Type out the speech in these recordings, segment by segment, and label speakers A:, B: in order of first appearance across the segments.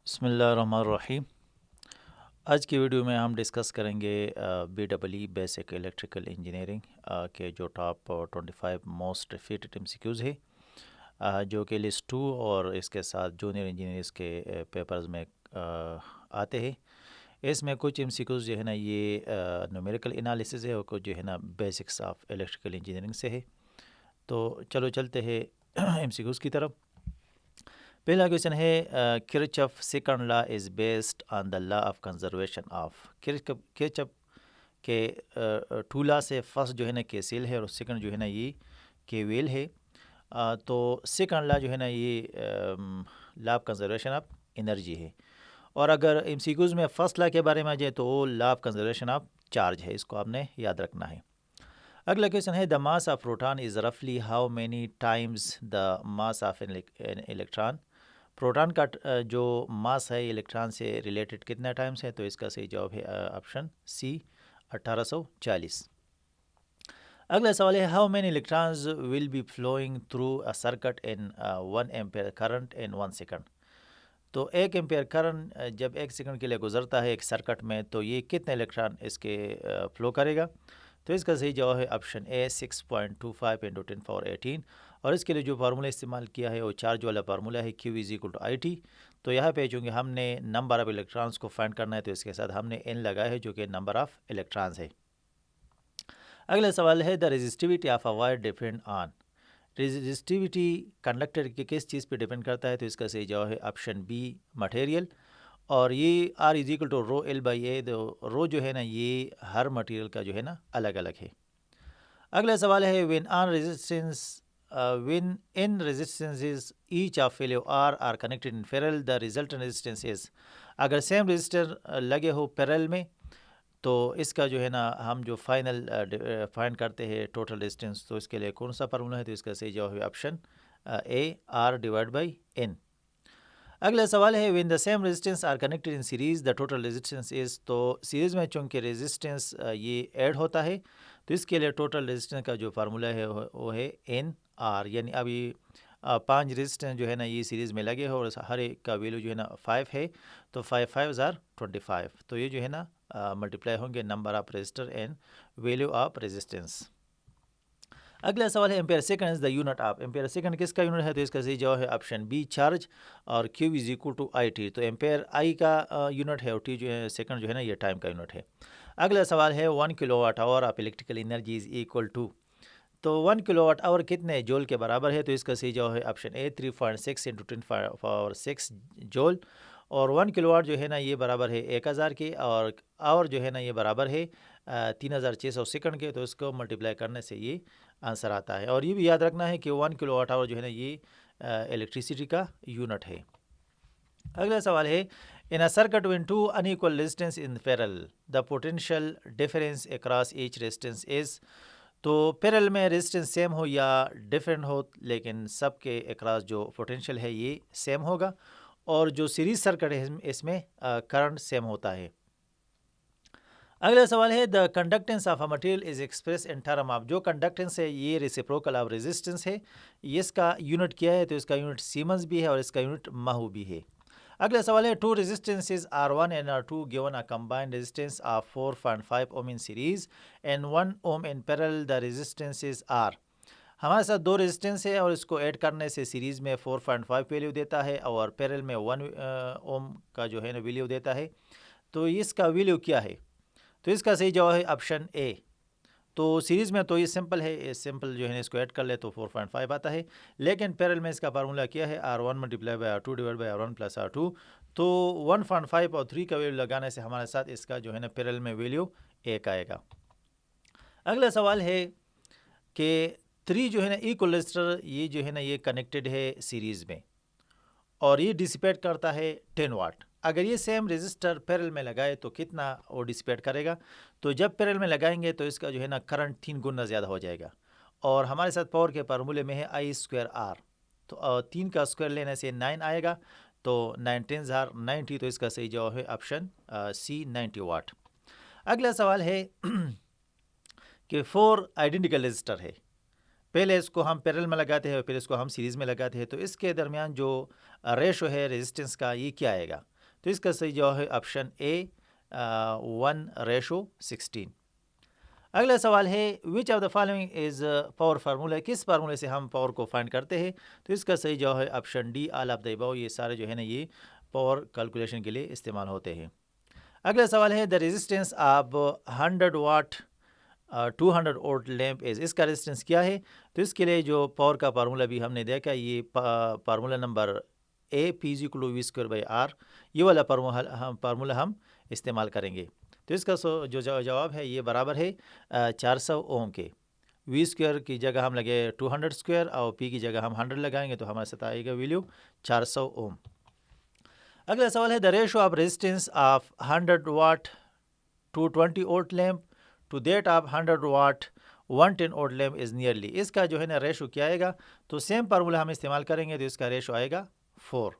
A: बिस्मिल्लाहिर्रहमानिर्रहीम। आज की वीडियो में हम डिस्कस करेंगे BEE बेसिक इलेक्ट्रिकल इंजीनियरिंग के जो टॉप 25 मोस्ट रिपीटेड एमसीक्यूज़ है, जो कि लिस्ट 2 और इसके साथ जूनियर इंजीनियर्स के पेपर्स में आते हैं। इसमें कुछ एमसीक्यूज़ जो है ना ये न्यूमेरिकल एनालिसिस है और कुछ जो है ना बेसिक्स ऑफ इलेक्ट्रिकल इंजीनियरिंग से है। तो चलो चलते हैं एमसीक्यूज़ की तरफ। पहला क्वेश्चन है Kirchhoff second law is based on the law of conservation of. Kirchhoff के टू लॉ से फर्स्ट जो है ना केसीएल है और सेकंड जो है ना ये केवीएल है। तो सेकंड लॉ जो है ना ये law of conservation of energy है, और अगर एमसीक्यूज़ में फर्स्ट लॉ के बारे में आ जाए तो वो law of conservation of charge है। इसको आपने याद रखना है। अगला क्वेश्चन है the mass of proton is रफली how many times the mass of an electron. Proton का जो मास है इलेक्ट्रॉन से रिलेटेड कितना टाइम्स है, तो इसका सही जवाब है ऑप्शन सी 1840। अगला सवाल है how many electrons will be flowing through a circuit in 1 ampere current in 1 second. तो 1 एम्पेयर करंट जब 1 सेकंड के लिए गुजरता है एक सर्किट में, तो ये कितने इलेक्ट्रॉन इसके फ्लो करेगा। तो इसका सही जवाब है ऑप्शन ए 6.25 इंटू 10⁻18। और इसके लिए जो फार्मूला इस्तेमाल किया है वो चार्ज वाला फार्मूला है Q is equal to I T. तो यहाँ पे चूँकि हमने नंबर ऑफ़ इलेक्ट्रॉन्स को फाइंड करना है तो इसके साथ हमने n लगाया है जो कि नंबर ऑफ़ इलेक्ट्रॉन्स है। अगला सवाल है the resistivity of a wire depend on. Resistivity conductor के किस चीज़ पे डिपेंड करता है, तो इसका सही जवाब है ऑप्शन बी मटेरियल। और ये R is equal to rho L by A. Rho जो है ना ये हर मटेरियल का जो है ना अलग अलग है। अगला सवाल है when in resistances each of value R are connected in parallel the resultant resistance is। अगर सेम रेजिस्टर लगे हो पैरेलल में तो इसका जो है ना हम जो फाइनल फाइंड करते हैं टोटल रेजिस्टेंस, तो इसके लिए कौन सा फार्मूला है, तो इसका सही जवाब है option A R divide by N। अगला सवाल है when the same resistance R connected in series the total resistance is. तो सीरीज में चूँकि रेजिस्टेंस ये ऐड होता है तो इसके लिए टोटल रेजिस्टेंस का जो फार्मूला है वो है एन आर। यानी अभी 5 रेजिस्टेंस जो है ना ये सीरीज़ में लगे हो और हर एक का वैल्यू जो है ना 5 है, तो 5 5 आर 25। तो ये जो है ना मल्टीप्लाई होंगे number of resistor and value of resistance. अगला सवाल है ampere second is the unit of. Ampere second किसका यूनिट है, तो इसका सही जवाब है ऑप्शन बी चार्ज। और Q is equal to I T. तो एम्पेयर आई का यूनिट है और टी जो है सेकंड जो है ना ये टाइम का यूनिट है। अगला सवाल है 1 kilowatt hour of electrical energy is equal to. तो 1 किलोवाट आवर कितने जूल के बराबर है, तो इसका सही जवाब है ऑप्शन ए 3.6 इंटू 10⁻6 जूल। और 1 किलोवाट जो है ना ये बराबर है 1000 के, और आवर जो है ना ये बराबर है 3600 सेकंड के। तो इसको मल्टीप्लाई करने से ये आंसर आता है। और ये भी याद रखना है कि 1 किलोवाट आवर जो है ना ये इलेक्ट्रिसिटी का यूनिट है। अगला सवाल है in a circuit when two unequal resistance in parallel the potential difference across each resistance is. तो पैरेलल में रेजिस्टेंस सेम हो या डिफरेंट हो, लेकिन सबके अक्रॉस जो पोटेंशियल है ये सेम होगा। और जो सीरीज सर्किट है इसमें करंट सेम होता है। अगला सवाल है the conductance of a material is express in term of. जो कंडक्टेंस है ये रेसिप्रोकल ऑफ रेजिस्टेंस है, इसका यूनिट क्या है, तो इसका यूनिट सीमेंस भी है और इसका यूनिट महू भी है। अगला सवाल है two resistances R1 and R2 given a combined resistance of 4.5 ohm in series and 1 ohm in parallel the resistances are. हमारे साथ दो रेजिस्टेंस है और इसको ऐड करने से सीरीज़ में 4.5 वैल्यू देता है और पैरेलल में 1 ओम का जो है ना वैल्यू देता है। तो इसका वैल्यू क्या है, तो इसका सही जवाब है ऑप्शन ए। तो सीरीज़ में तो ये सिंपल है, ये सिंपल जो है ना इसको ऐड कर ले तो 4.5 आता है। लेकिन पैरेलल में इसका फार्मूला क्या है R1 multiply by R2 divide by R1 plus R2। तो 1.5 और 3 का वैल्यू लगाने से हमारे साथ इसका जो है ना पैरेलल में वैल्यू 1 आएगा। अगला सवाल है कि 3 जो है ना इक्वल रेजिस्टर ये जो है ना ये कनेक्टेड है सीरीज़ में और ये डिसिपेट करता है 10 वाट। अगर ये सेम रेजिस्टर पैरेलल में लगाए तो कितना वो डिसिपेट करेगा, तो जब पैरेलल में लगाएंगे तो इसका जो है ना करंट 3 गुना ज़्यादा हो जाएगा। और हमारे साथ पावर के फार्मूले में है आई स्क्वायर आर। तो 3 का स्क्वायर लेने से 9 आएगा, तो 9 10 आर 90। तो इसका सही जवाब है ऑप्शन सी 90 वाट। अगला सवाल है कि 4 आइडेंटिकल रेजिस्टर है, पहले इसको हम पैरेलल में लगाते हैं फिर इसको हम सीरीज़ में लगाते हैं, तो इसके दरमियान जो रेशो है रेजिस्टेंस का ये क्या आएगा। तो इसका सही जवाब है ऑप्शन ए 1:16। अगला सवाल है which of the following is power formula, किस फार्मूले से हम पावर को फाइंड करते हैं। तो इसका सही जवाब है option D all of the above. ये सारे जो है ना ये पावर कैलकुलेशन के लिए इस्तेमाल होते हैं। अगला सवाल है the resistance of 100 watt 200 volt lamp is, इसका रेजिस्टेंस क्या है। तो इसके लिए जो पावर का फार्मूला भी हमने देखा, ये formula number A P is equal to V square by R, ये वाला फार्मूला हम इस्तेमाल करेंगे। तो इसका जो जवाब है ये बराबर है 400 ओम के। वी स्क्वायर की जगह हम लगे 200 स्क्वायर और पी की जगह हम 100 लगाएंगे तो हमारे साथ आएगा वैल्यू 400 ओम। अगला सवाल है the ratio of resistance of 100 watt 220 volt lamp to that of 100 watt 110 volt lamp is nearly, इसका जो है ना रेशो क्या आएगा। तो सेम फार्मूला हम इस्तेमाल करेंगे तो इसका रेशो आएगा 4।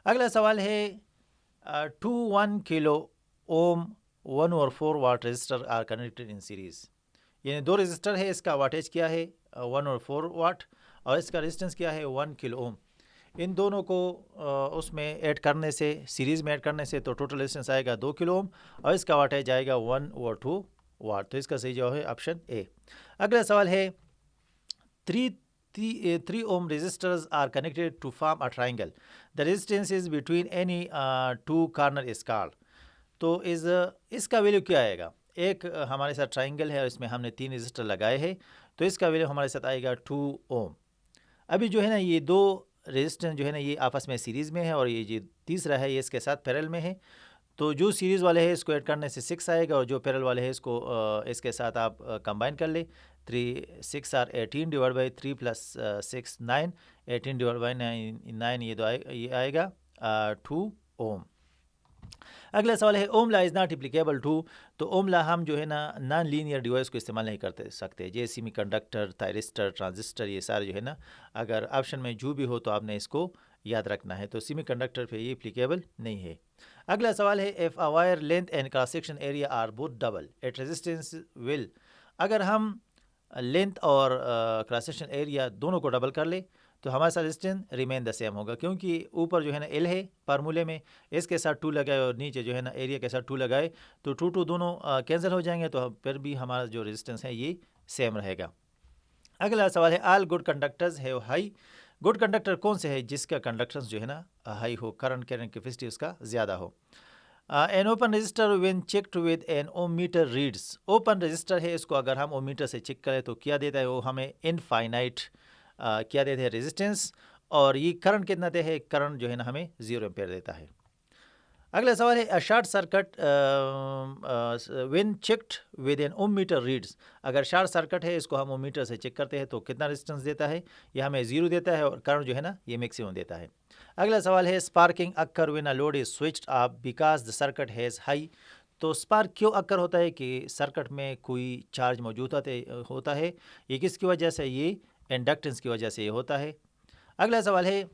A: अगला सवाल है 1 kilo ohm 1/4 watt resistor R connected in series, यानी दो रजिस्टर है, इसका वाटेज क्या है 1/4 वाट और इसका रेजिस्टेंस क्या है 1 किलो ओम। इन दोनों को उसमें ऐड करने से, सीरीज़ में ऐड करने से तो टोटल रेजिस्टेंस आएगा 2 किलो ओम और इसका वाटेज आएगा 1/2 वाट। तो इसका सही जवाब है ऑप्शन ए। अगला सवाल है 3 ohm resistors are connected to form a triangle. The resistance is between any two corner is called. तो इसका वैल्यू क्या आएगा। एक हमारे साथ ट्राइंगल है और इसमें हमने 3 रजिस्टर लगाए हैं तो इसका वैल्यू हमारे साथ आएगा 2 ओम। अभी जो है ना ये दो रेजिस्टेंस जो है ना ये आपस में सीरीज़ में है और ये जो तीसरा है ये इसके साथ पैरेलल में है। तो जो सीरीज़ वाले है इसको ऐड करने से 6 आएगा और जो पैरेलल वाले है इसको इसके साथ आप कंबाइन कर ले। 3 6 are 18 divide by 3 plus 6 9, 18 divide by 9 ये आएगा 2 ओम। अगला सवाल है Ohm's law is not applicable to. तो ओमला हम जो है ना नॉन लीनियर डिवाइस को इस्तेमाल नहीं करते सकते, जैसे सेमीकंडक्टर, थायरिस्टर, ट्रांजिस्टर, ये सारे जो है ना अगर ऑप्शन में जो भी हो तो आपने इसको याद रखना है। तो सेमीकंडक्टर पे ये एप्लीकेबल नहीं है। अगला सवाल है if a wire length and cross section area are both double at resistance will, अगर हम लेंथ और क्रॉस सेक्शन एरिया दोनों को डबल कर ले तो हमारे साथ रेजिस्टेंस रिमेन द सेम होगा, क्योंकि ऊपर जो है ना एल है फार्मूले में, इसके साथ 2 लगाए और नीचे जो है ना एरिया के साथ 2 लगाए तो 2 दोनों कैंसिल हो जाएंगे तो फिर भी हमारा जो रेजिस्टेंस है ये सेम रहेगा। अगला सवाल है all good conductors have high. Good conductor कौन से है जिसका कंडक्टेंस जो है ना हाई हो, करंट कैरिंग कैपेसिटी उसका ज़्यादा हो। An open resistor when checked with an ohm meter reads, open resistor है इसको अगर हम ओम मीटर से चेक करें तो क्या देता है वो हमें इनफाइनाइट क्या देते हैं रेजिस्टेंस, और ये करंट कितना देते हैं, करंट जो है ना हमें 0 एम्पेयर देता है। अगला सवाल है a short circuit when checked with an ohm meter reads, अगर शॉर्ट सर्किट है इसको हम ओम मीटर से चेक करते हैं तो कितना रेजिस्टेंस देता है, ये हमें 0 देता है और करंट जो है ना ये मैक्सिमम देता है। अगला सवाल है sparking occur when a load is switched off because the circuit has high. तो स्पार्क क्यों अक्कर होता है कि सर्किट में कोई चार्ज मौजूद होता है, ये किसकी वजह से, ये इंडक्टेंस की वजह से ये होता है। अगला सवाल है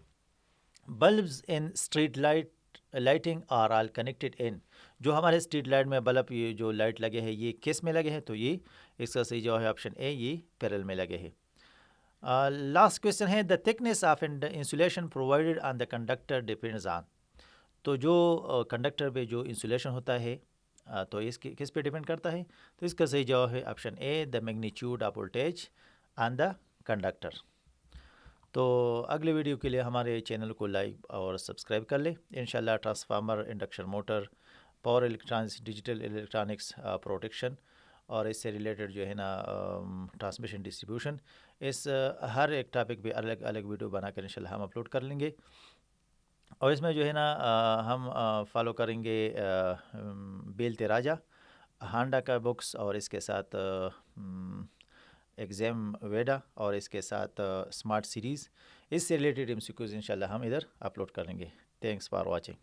A: bulbs in street lighting are all connected in, जो हमारे स्ट्रीट लाइट में बल्ब ये जो लाइट लगे हैं ये किस में लगे हैं, तो ये इसका सही जवाब है ऑप्शन ए, ये पैरेलल में लगे हैं। लास्ट क्वेश्चन है the thickness of insulation provided on the conductor depends on. तो जो कंडक्टर पे जो इंसुलेशन होता है तो इसके किस पे डिपेंड करता है, तो इसका सही जवाब है option A the magnitude of voltage on the conductor. तो अगले वीडियो के लिए हमारे चैनल को लाइक और सब्सक्राइब कर ले। इंशाल्लाह transformer, induction motor, power electronics, digital electronics protection और इससे रिलेटेड जो है ना ट्रांसमिशन डिस्ट्रीब्यूशन, इस हर एक टॉपिक पे अलग अलग वीडियो बनाकर इंशाल्लाह हम अपलोड कर लेंगे। और इसमें जो है ना हम फॉलो करेंगे बेलते राजा, हांडा का बुक्स और इसके साथ एग्ज़ाम वेडा और इसके साथ स्मार्ट सीरीज़, इससे रिलेटेड MCQs इंशाल्लाह हम इधर अपलोड करेंगे। Thanks for watching.